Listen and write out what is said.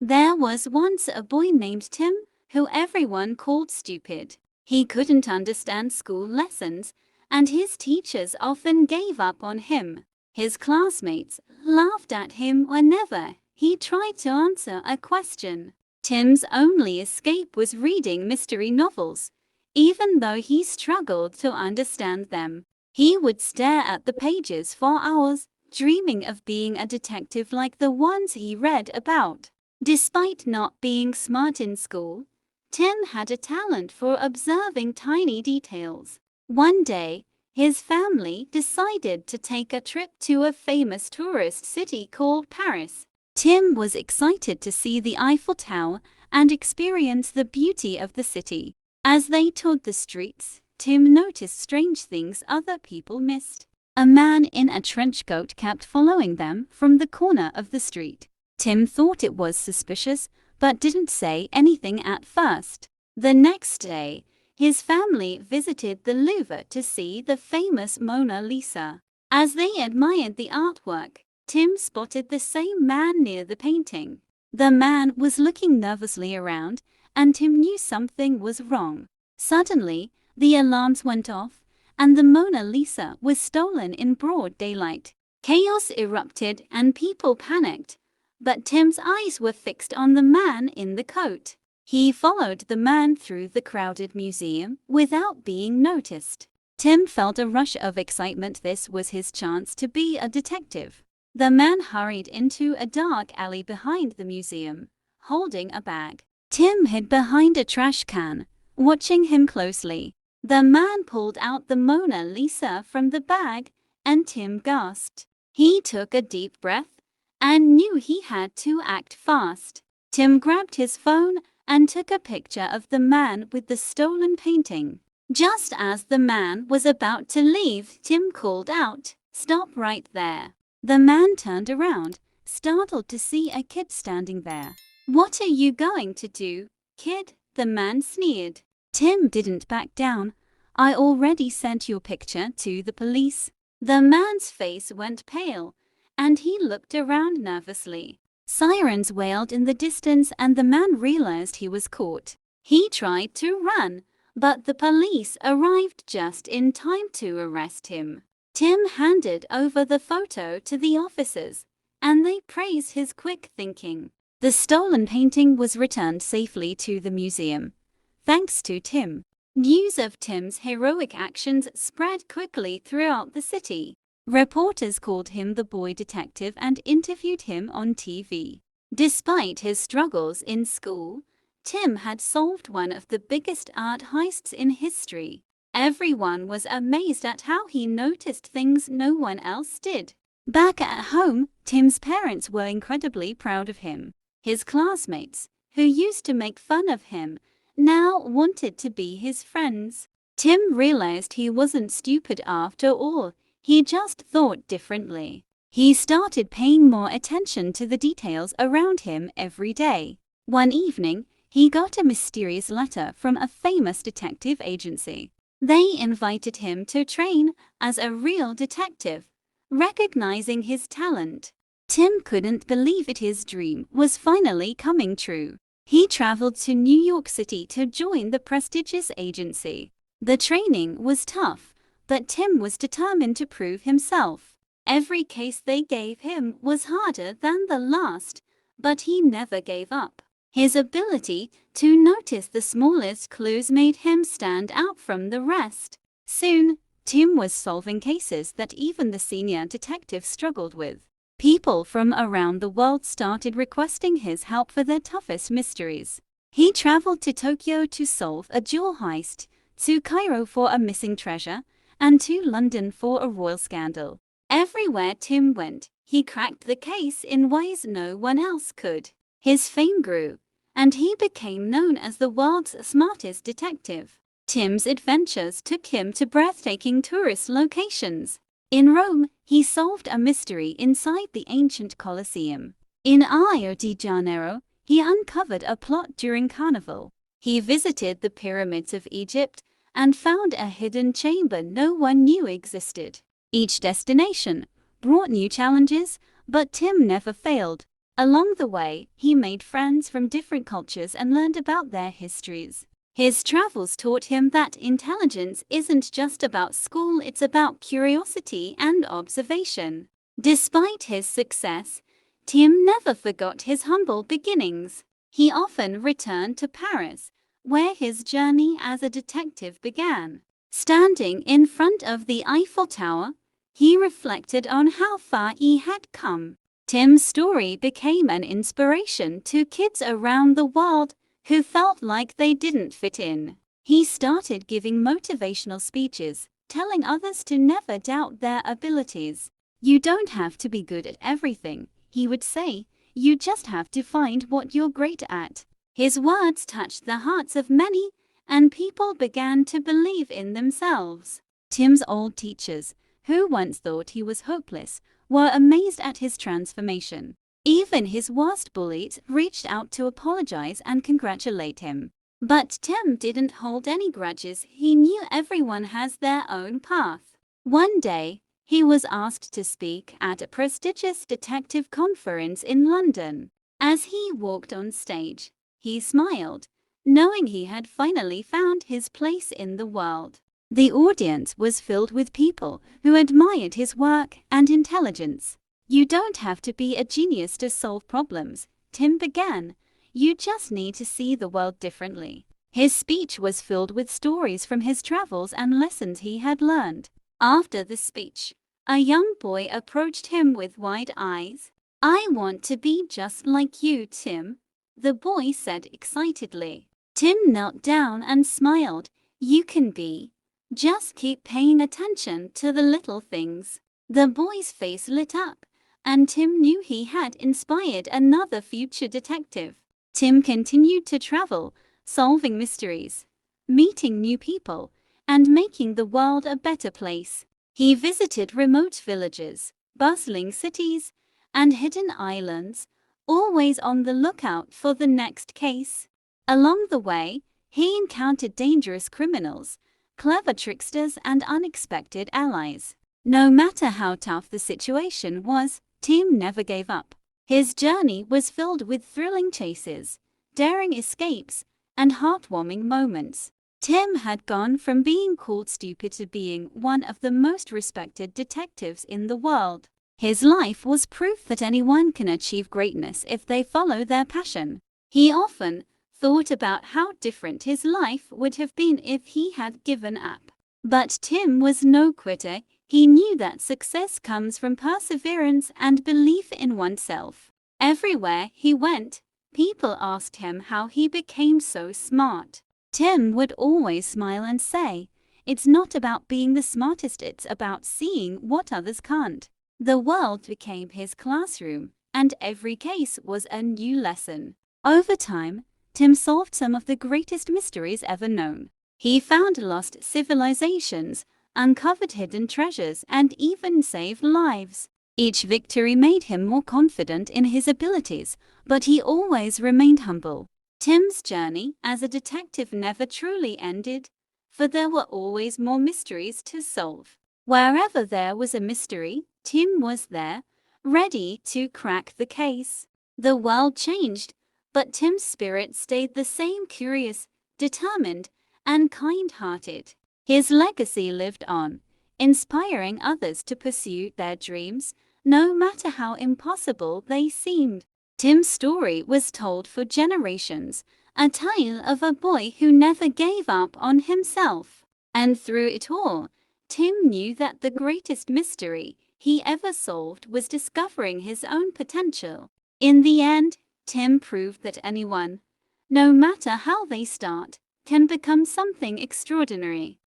There was once a boy named Tim, who everyone called stupid. He couldn't understand school lessons, and his teachers often gave up on him. His classmates laughed at him whenever he tried to answer a question. Tim's only escape was reading mystery novels, even though he struggled to understand them. He would stare at the pages for hours, dreaming of being a detective like the ones he read about. Despite not being smart in school, Tim had a talent for observing tiny details. One day, his family decided to take a trip to a famous tourist city called Paris. Tim was excited to see the Eiffel Tower and experience the beauty of the city. As they toured the streets, Tim noticed strange things other people missed. A man in a trench coat kept following them from the corner of the street. Tim thought it was suspicious, but didn't say anything at first. The next day, his family visited the Louvre to see the famous Mona Lisa. As they admired the artwork, Tim spotted the same man near the painting. The man was looking nervously around, and Tim knew something was wrong. Suddenly, the alarms went off, and the Mona Lisa was stolen in broad daylight. Chaos erupted and people panicked, but Tim's eyes were fixed on the man in the coat. He followed the man through the crowded museum without being noticed. Tim felt a rush of excitement. This was his chance to be a detective. The man hurried into a dark alley behind the museum, holding a bag. Tim hid behind a trash can, watching him closely. The man pulled out the Mona Lisa from the bag, and Tim gasped. He took a deep breath and knew he had to act fast. Tim grabbed his phone and took a picture of the man with the stolen painting. Just as the man was about to leave, Tim called out, "Stop right there." The man turned around, startled to see a kid standing there. "What are you going to do, kid?" the man sneered. Tim didn't back down. "I already sent your picture to the police." The man's face went pale, and he looked around nervously. Sirens wailed in the distance and the man realized he was caught. He tried to run, but the police arrived just in time to arrest him. Tim handed over the photo to the officers, and they praised his quick thinking. The stolen painting was returned safely to the museum, thanks to Tim. News of Tim's heroic actions spread quickly throughout the city. Reporters called him the boy detective and interviewed him on TV. Despite his struggles in school, Tim had solved one of the biggest art heists in history. Everyone was amazed at how he noticed things no one else did. Back at home, Tim's parents were incredibly proud of him. His classmates, who used to make fun of him, now wanted to be his friends. Tim realized he wasn't stupid after all. He just thought differently. He started paying more attention to the details around him every day. One evening, he got a mysterious letter from a famous detective agency. They invited him to train as a real detective, recognizing his talent. Tim couldn't believe it. His dream was finally coming true. He traveled to New York City to join the prestigious agency. The training was tough, but Tim was determined to prove himself. Every case they gave him was harder than the last, but he never gave up. His ability to notice the smallest clues made him stand out from the rest. Soon, Tim was solving cases that even the senior detective struggled with. People from around the world started requesting his help for their toughest mysteries. He traveled to Tokyo to solve a jewel heist, to Cairo for a missing treasure, and to London for a royal scandal. Everywhere Tim went, he cracked the case in ways no one else could. His fame grew, and he became known as the world's smartest detective. Tim's adventures took him to breathtaking tourist locations. In Rome, he solved a mystery inside the ancient Colosseum. In Rio de Janeiro, he uncovered a plot during Carnival. He visited the pyramids of Egypt and found a hidden chamber no one knew existed. Each destination brought new challenges, but Tim never failed. Along the way, he made friends from different cultures and learned about their histories. His travels taught him that intelligence isn't just about school, it's about curiosity and observation. Despite his success, Tim never forgot his humble beginnings. He often returned to Paris, where his journey as a detective began. Standing in front of the Eiffel Tower, he reflected on how far he had come. Tim's story became an inspiration to kids around the world who felt like they didn't fit in. He started giving motivational speeches, telling others to never doubt their abilities. "You don't have to be good at everything," he would say. "You just have to find what you're great at." His words touched the hearts of many, and people began to believe in themselves. Tim's old teachers, who once thought he was hopeless, were amazed at his transformation. Even his worst bullies reached out to apologize and congratulate him. But Tim didn't hold any grudges. He knew everyone has their own path. One day, he was asked to speak at a prestigious detective conference in London. As he walked on stage, he smiled, knowing he had finally found his place in the world. The audience was filled with people who admired his work and intelligence. "You don't have to be a genius to solve problems," Tim began. "You just need to see the world differently." His speech was filled with stories from his travels and lessons he had learned. After the speech, a young boy approached him with wide eyes. "I want to be just like you, Tim," the boy said excitedly. Tim knelt down and smiled. "You can be. Just keep paying attention to the little things." The boy's face lit up, and Tim knew he had inspired another future detective. Tim continued to travel, solving mysteries, meeting new people, and making the world a better place. He visited remote villages, bustling cities, and hidden islands, always on the lookout for the next case. Along the way, he encountered dangerous criminals, clever tricksters, and unexpected allies. No matter how tough the situation was, Tim never gave up. His journey was filled with thrilling chases, daring escapes, and heartwarming moments. Tim had gone from being called stupid to being one of the most respected detectives in the world. His life was proof that anyone can achieve greatness if they follow their passion. He often thought about how different his life would have been if he had given up. But Tim was no quitter. He knew that success comes from perseverance and belief in oneself. Everywhere he went, people asked him how he became so smart. Tim would always smile and say, "It's not about being the smartest, it's about seeing what others can't." The world became his classroom, and every case was a new lesson. Over time, Tim solved some of the greatest mysteries ever known. He found lost civilizations, uncovered hidden treasures, and even saved lives. Each victory made him more confident in his abilities, but he always remained humble. Tim's journey as a detective never truly ended, for there were always more mysteries to solve. Wherever there was a mystery, Tim was there, ready to crack the case. The world changed, but Tim's spirit stayed the same: curious, determined, and kind-hearted. His legacy lived on, inspiring others to pursue their dreams, no matter how impossible they seemed. Tim's story was told for generations, a tale of a boy who never gave up on himself. And through it all, Tim knew that the greatest mystery he ever solved was discovering his own potential. In the end, Tim proved that anyone, no matter how they start, can become something extraordinary.